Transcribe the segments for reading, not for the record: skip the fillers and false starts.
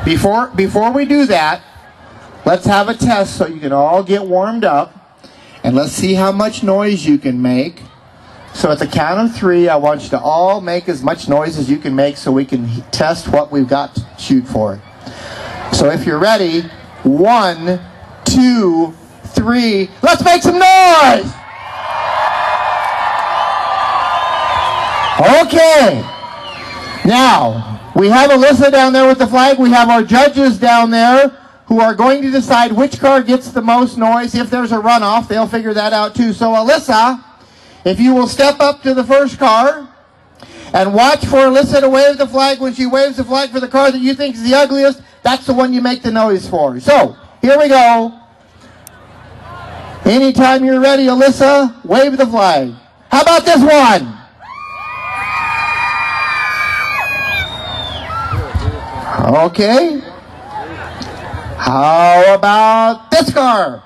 Before we do that, let's have a test so you can all get warmed up. And let's see how much noise you can make. So at the count of 3, I want you to all make as much noise as you can make so we can test what we've got to shoot for. So if you're ready, 1, 2, 3, let's make some noise! Okay. Now, we have Alyssa down there with the flag. We have our judges down there who are going to decide which car gets the most noise. If there's a runoff, they'll figure that out too. So Alyssa, if you will step up to the first car and watch for Alyssa to wave the flag. When she waves the flag for the car that you think is the ugliest, that's the one you make the noise for. So, here we go. Anytime you're ready, Alyssa, wave the flag. How about this one? Okay. How about this car?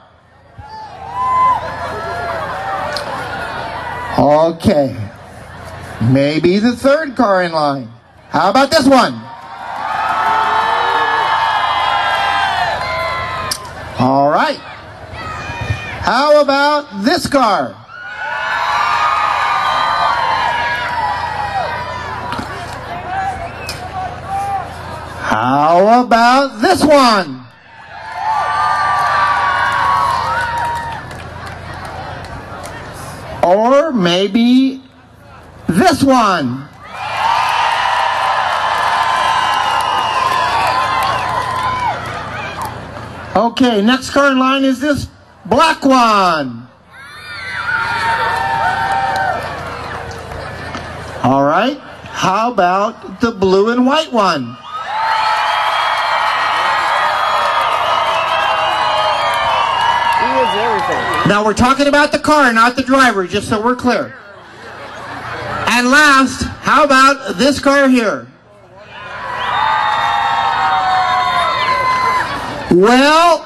Okay. Maybe the third car in line. How about this one? All right. How about this car? How about this one? Or maybe this one. Okay, next car in line is this black one. All right, how about the blue and white one? Now we're talking about the car, not the driver, just so we're clear. And last, how about this car here? Well,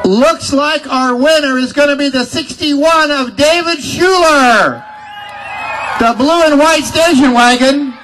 looks like our winner is going to be the 61 of David Schuler, the blue and white station wagon.